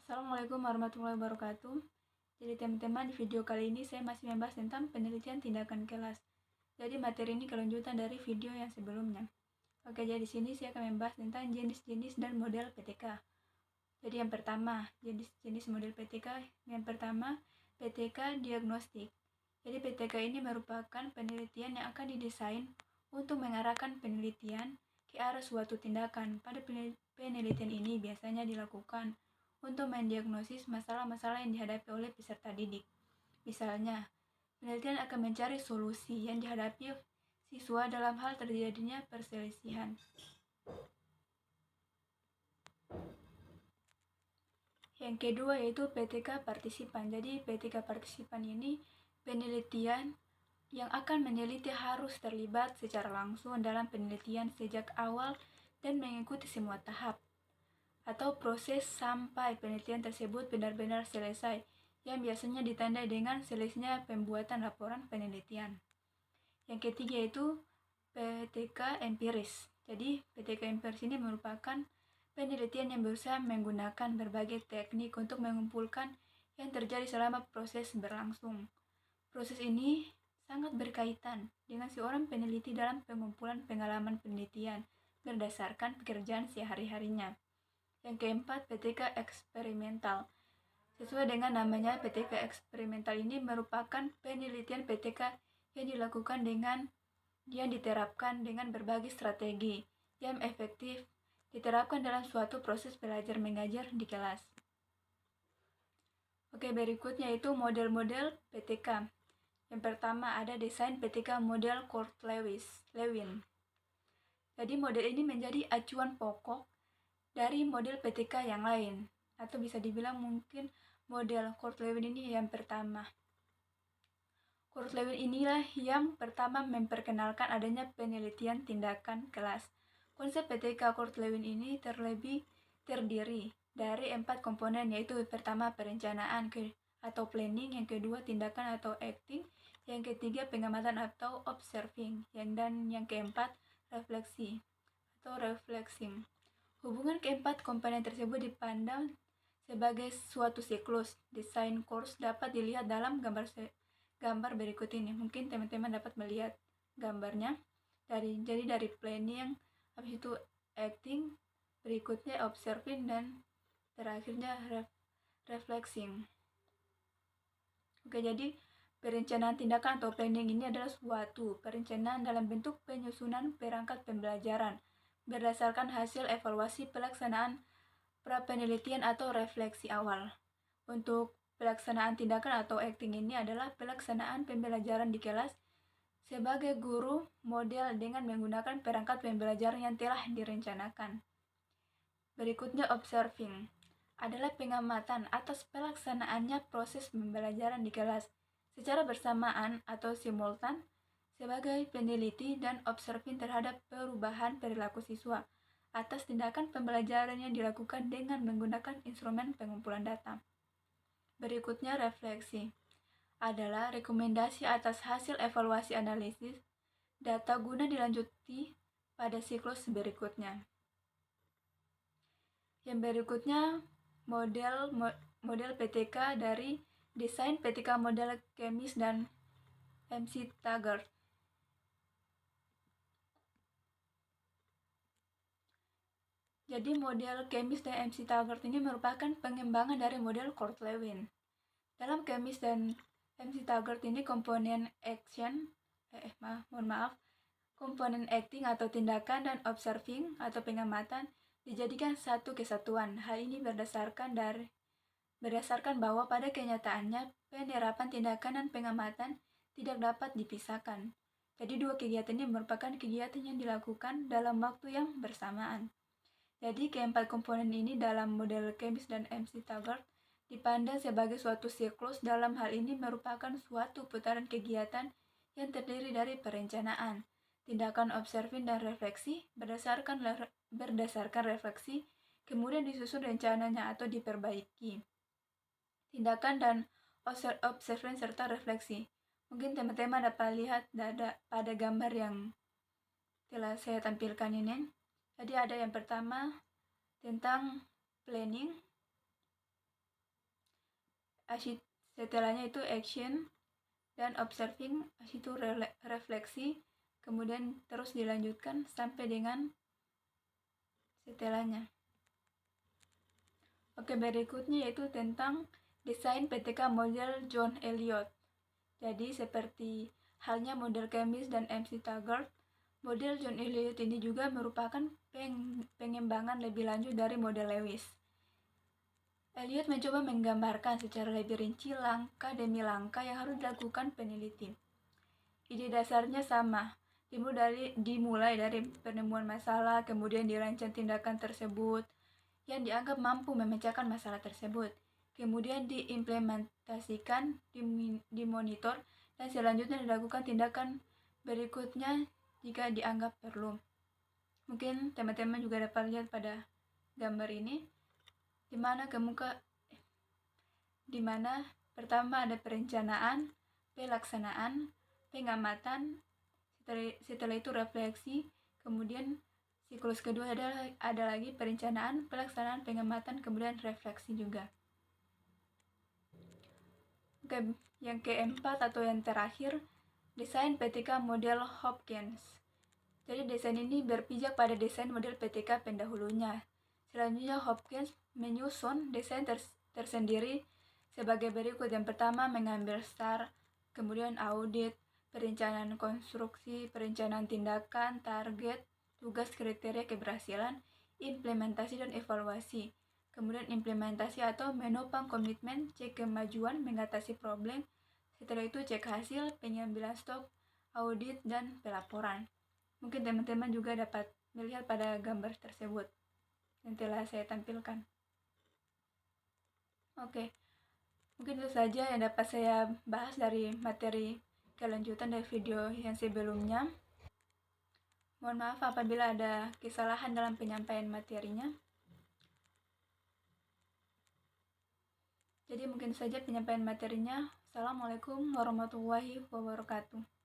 Assalamualaikum warahmatullahi wabarakatuh. Jadi teman-teman, di video kali ini saya masih membahas tentang penelitian tindakan kelas. Jadi materi ini kelanjutan dari video yang sebelumnya. Oke, jadi di sini saya akan membahas tentang jenis-jenis dan model PTK. Jadi yang pertama, jenis-jenis model PTK. Yang pertama, PTK diagnostik. Jadi PTK ini merupakan penelitian yang akan didesain untuk mengarahkan penelitian ke arah suatu tindakan. Pada penelitian ini biasanya dilakukan untuk mendiagnosis masalah-masalah yang dihadapi oleh peserta didik. Misalnya, penelitian akan mencari solusi yang dihadapi siswa dalam hal terjadinya perselisihan. Yang kedua yaitu PTK partisipan. Jadi PTK partisipan ini penelitian yang akan meneliti harus terlibat secara langsung dalam penelitian sejak awal dan mengikuti semua tahap atau proses sampai penelitian tersebut benar-benar selesai, yang biasanya ditandai dengan selesainya pembuatan laporan penelitian. Yang ketiga yaitu PTK empiris. Jadi PTK empiris ini merupakan penelitian yang berusaha menggunakan berbagai teknik untuk mengumpulkan yang terjadi selama proses berlangsung. Proses ini sangat berkaitan dengan seorang peneliti dalam pengumpulan pengalaman penelitian berdasarkan pekerjaan sehari-harinya. Yang keempat, PTK eksperimental. Sesuai dengan namanya, PTK eksperimental ini merupakan penelitian PTK yang dilakukan yang diterapkan dengan berbagai strategi yang efektif diterapkan dalam suatu proses belajar mengajar di kelas. Oke, berikutnya itu model-model PTK. Yang pertama ada desain PTK model Court-Lewin. Jadi model ini menjadi acuan pokok dari model PTK yang lain, atau bisa dibilang mungkin model Court-Lewin ini yang pertama. Court-Lewin inilah yang pertama memperkenalkan adanya penelitian tindakan kelas. Konsep PTK Court-Lewin ini terdiri dari 4 komponen, yaitu pertama perencanaan atau planning, yang kedua tindakan atau acting, yang ketiga pengamatan atau observing, dan yang keempat refleksi atau reflexing. Hubungan keempat komponen tersebut dipandang sebagai suatu siklus. Desain course dapat dilihat dalam gambar berikut ini. Mungkin teman-teman dapat melihat gambarnya. Jadi dari planning, habis itu acting, berikutnya observing, dan terakhirnya reflexing. Oke, jadi perencanaan tindakan atau planning ini adalah suatu perencanaan dalam bentuk penyusunan perangkat pembelajaran berdasarkan hasil evaluasi pelaksanaan pra-penelitian atau refleksi awal. Untuk pelaksanaan tindakan atau acting ini adalah pelaksanaan pembelajaran di kelas sebagai guru model dengan menggunakan perangkat pembelajaran yang telah direncanakan. Berikutnya observing adalah pengamatan atas pelaksanaannya proses pembelajaran di kelas secara bersamaan atau simultan sebagai peneliti dan observing terhadap perubahan perilaku siswa atas tindakan pembelajaran yang dilakukan dengan menggunakan instrumen pengumpulan data. Berikutnya refleksi adalah rekomendasi atas hasil evaluasi analisis data guna dilanjuti pada siklus berikutnya. Yang berikutnya model PTK dari desain PTK model Kemis dan MC Taggart. Jadi model Kemis dan MC Taggart ini merupakan pengembangan dari model Court-Lewin. Dalam Kemis dan MC Taggart ini komponen komponen acting atau tindakan dan observing atau pengamatan dijadikan satu kesatuan. Hal ini berdasarkan bahwa pada kenyataannya penerapan tindakan dan pengamatan tidak dapat dipisahkan. Jadi dua kegiatan ini merupakan kegiatan yang dilakukan dalam waktu yang bersamaan. Jadi keempat komponen ini dalam model Kemis dan MC Taggart dipandang sebagai suatu siklus. Dalam hal ini merupakan suatu putaran kegiatan yang terdiri dari perencanaan, tindakan observing dan refleksi. Berdasarkan refleksi, kemudian disusun rencananya atau diperbaiki. Tindakan dan observing serta refleksi. Mungkin teman-teman dapat lihat pada gambar yang telah saya tampilkan ini. Jadi ada yang pertama tentang planning, setelahnya itu action, dan observing, itu refleksi, kemudian terus dilanjutkan sampai dengan setelahnya. Oke, berikutnya yaitu tentang desain PTK model John Elliot. Jadi seperti halnya model Chemist dan MC Taggart, model John Elliot ini juga merupakan pengembangan lebih lanjut dari model Lewis. Elliot mencoba menggambarkan secara lebih rinci langkah demi langkah yang harus dilakukan peneliti. Ide dasarnya sama, dimulai dari penemuan masalah, kemudian dirancang tindakan tersebut yang dianggap mampu memecahkan masalah tersebut, kemudian diimplementasikan, dimonitor, dan selanjutnya dilakukan tindakan berikutnya jika dianggap perlu. Mungkin teman-teman juga dapat lihat pada gambar ini, di mana pertama ada perencanaan, pelaksanaan, pengamatan, setelah itu refleksi, kemudian siklus kedua ada lagi perencanaan, pelaksanaan, pengamatan, kemudian refleksi juga. Oke, yang keempat atau yang terakhir, desain PTK model Hopkins. Jadi desain ini berpijak pada desain model PTK pendahulunya. Selanjutnya Hopkins menyusun desain tersendiri sebagai berikut. Yang pertama, mengambil STAR, kemudian audit, perencanaan konstruksi, perencanaan tindakan, target, tugas, kriteria keberhasilan, implementasi dan evaluasi. Kemudian implementasi atau menopang komitmen, cek kemajuan, mengatasi problem. Setelah itu cek hasil, pengambilan stok, audit, dan pelaporan. Mungkin teman-teman juga dapat melihat pada gambar tersebut yang telah saya tampilkan. Oke, mungkin itu saja yang dapat saya bahas dari materi kelanjutan dari video yang sebelumnya. Mohon maaf apabila ada kesalahan dalam penyampaian materinya. Jadi mungkin saja penyampaian materinya. Assalamualaikum warahmatullahi wabarakatuh.